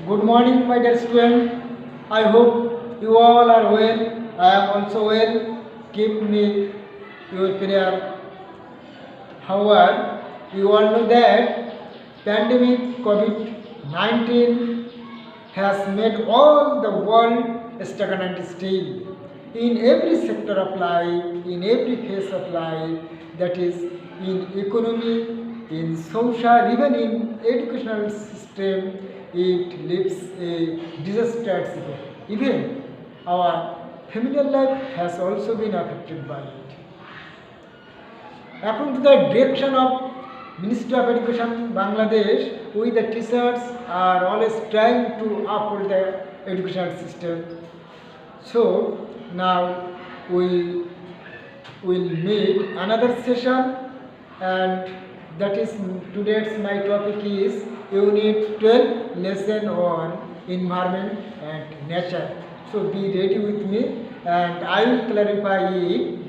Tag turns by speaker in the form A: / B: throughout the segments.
A: Good morning, my dear student. I hope you all are well. I am also well. Keep me your prayer. However, you all know that pandemic COVID-19 has made all the world stagnant still. In every sector of life, in every phase of life, that is in economy, in social, even in educational system, it leaves a disastrous effect. Even our familiar life has also been affected by it. According to the direction of Ministry of Education Bangladesh, we the teachers are always trying to uphold the educational system. So now we will meet another session, and that is today's my topic is Unit 12 Lesson on Environment and Nature. So be ready with me, and I will clarify it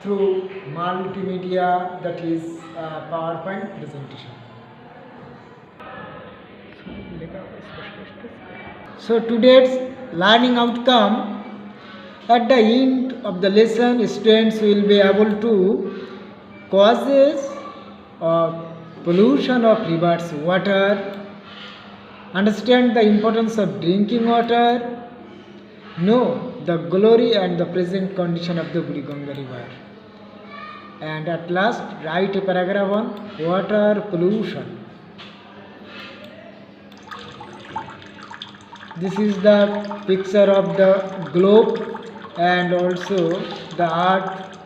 A: through multimedia, that is PowerPoint presentation. So today's learning outcome, at the end of the lesson, students will be able to causes of pollution of rivers water, understand the importance of drinking water, know the glory and the present condition of the Buriganga river, and at last write a paragraph on water pollution. This is the picture of the globe, and also the earth,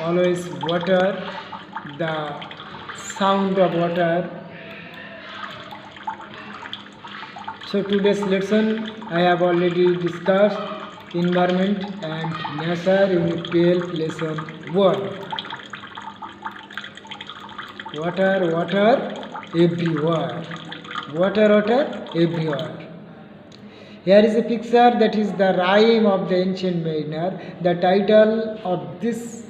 A: always water, the sound of water. So today's lesson I have already discussed environment and nature, unit 12, lesson 1. Water, water everywhere. Water, water everywhere. Here is a picture, that is the rhyme of the ancient mariner. The title of this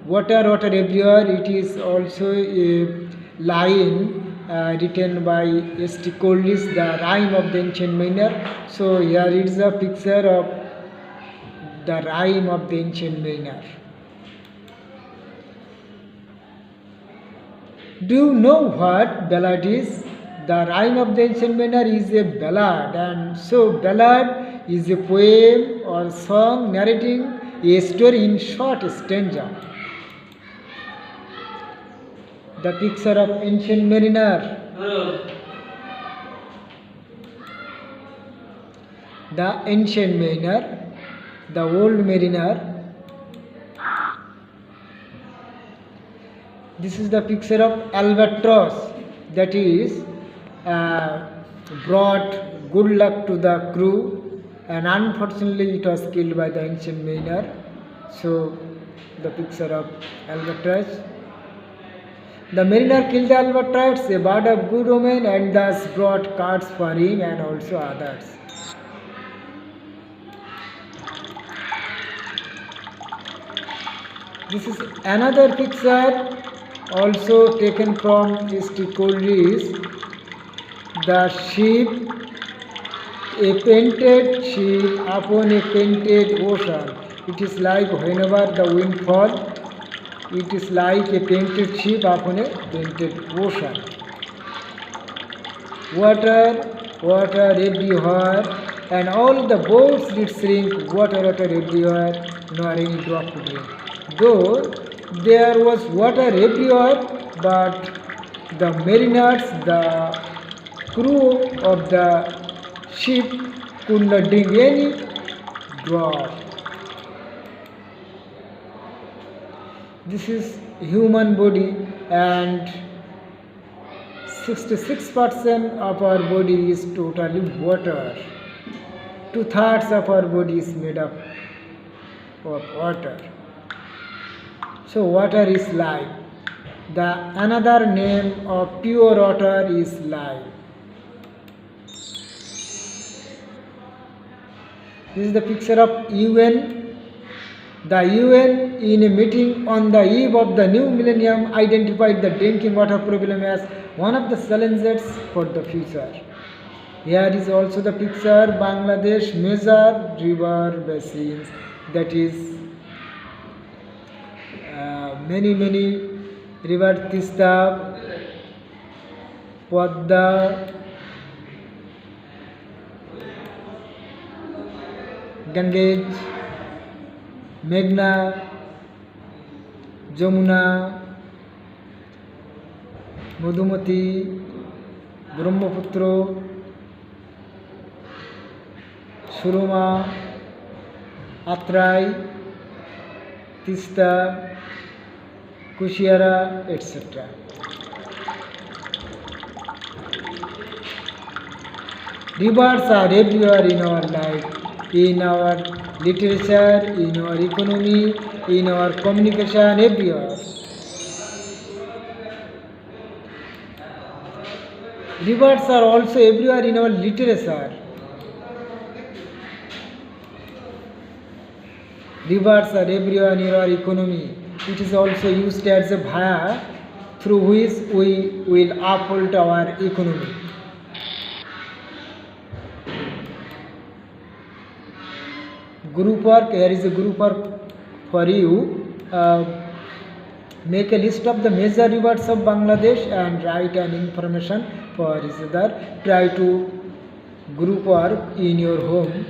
A: water, water everywhere, it is also a line written by S.T. Coleridge, the rhyme of the ancient mariner. So here is a picture of the rhyme of the ancient mariner. Do you know what ballad is? The rhyme of the ancient mariner is a ballad, and so ballad is a poem or song narrating a story in short stanza. The picture of ancient mariner. The ancient mariner, the old mariner. This is the picture of albatross, that is brought good luck to the crew, and unfortunately it was killed by the ancient mariner. So the picture of albatross. The mariner killed the albatross, a bird of good omen, and thus brought cards for him and also others. This is another picture also taken from S.T. Coleridge. The ship, a painted ship upon a painted ocean. It is like whenever the wind falls, it is like a painted ship upon a painted ocean. Water, water everywhere, and all the boats did shrink. Water, water everywhere, nor any drop to drink. Though there was water everywhere, but the mariners, the crew of the ship could not drink any drop. This is human body, and 66% of our body is totally water. 2/3 of our body is made up of water. So water is life. The another name of pure water is life. This is the picture of UN. The UN, in a meeting on the eve of the new millennium, identified the drinking water problem as one of the challenges for the future. Here is also the picture Bangladesh major river basins, that is many river Tista, Padda, Ganges, Meghna, Jamuna, Madhumati, Brahmaputra, Suruma, Atrai, Tista, Kushiara, etc. Rivers are everywhere in our life, in our literature, in our economy, in our communication, everywhere. Rivers are also everywhere in our literature. Rivers are everywhere in our economy. It is also used as a via through which we will uphold our economy. Group work, here is a group work for you. Make a list of the major rivers of Bangladesh and write an information for each other. Try to group work in your home.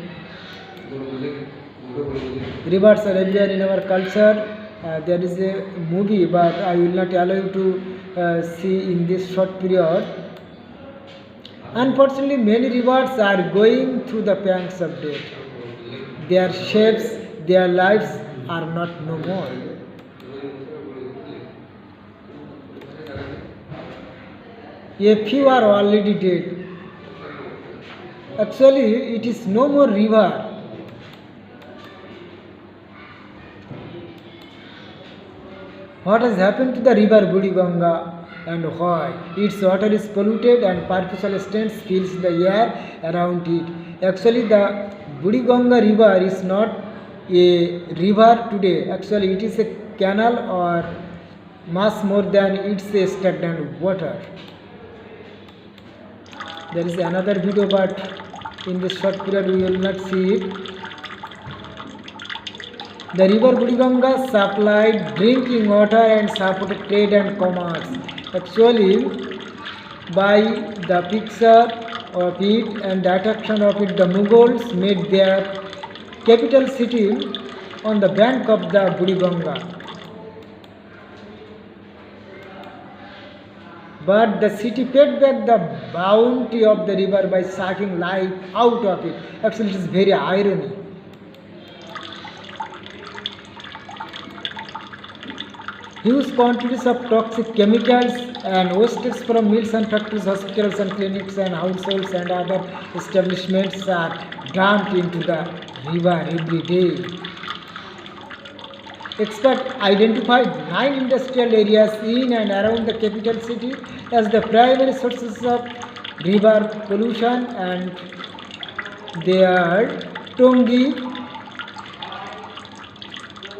A: Rivers are everywhere in our culture. There is a movie, but I will not allow you to see in this short period. Unfortunately, many rivers are going through the pangs of death. Their shapes, their lives are not no more. A few are already dead. Actually, it is no more river. What has happened to the river Budiganga and why? Its water is polluted and perpetual stench fills the air around it. Actually, the Budiganga river is not a river today. Actually, it is a canal or much more than it's a stagnant water. There is another video, but in this short period we will not see it. The river Budiganga supplied drinking water and supported trade and commerce. Actually, by the picture of it and the attraction of it, the Mughals made their capital city on the bank of the Budiganga. But the city paid back the bounty of the river by sucking life out of it. Actually, it is very irony. Huge quantities of toxic chemicals and wastes from mills and factories, hospitals and clinics and households and other establishments are dumped into the river every day. Experts identified 9 industrial areas in and around the capital city as the primary sources of river pollution, and they are Tongi,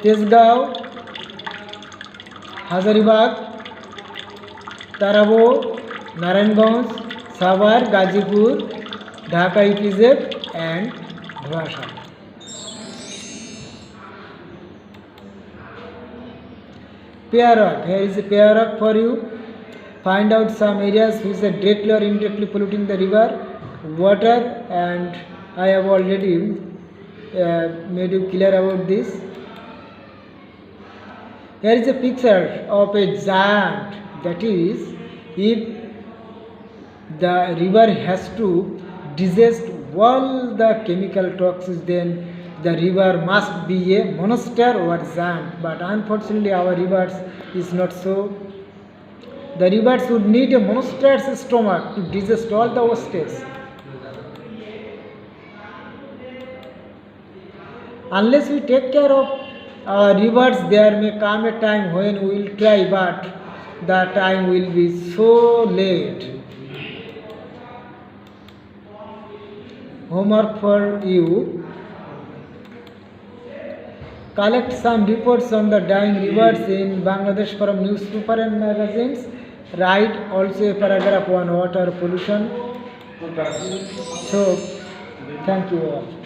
A: Tesgao, Hazaribagh, Tarabo, Narayanganj, Savar, Gazipur, Dhaka EPZ and Bhasha. Pair, here is a pair for you. Find out some areas which are directly or indirectly polluting the river water, and I have already made you clear about this. Here is a picture of a giant, that is, if the river has to digest all the chemical toxins, then the river must be a monster or giant. But unfortunately, our rivers is not so. The rivers would need a monster's stomach to digest all the wastes. Unless we take care of rivers, there may come a time when we will try, but the time will be so late. Homework for you. collect some reports on the dying rivers in Bangladesh from newspaper and magazines. Write also a paragraph on water pollution. So, thank you all.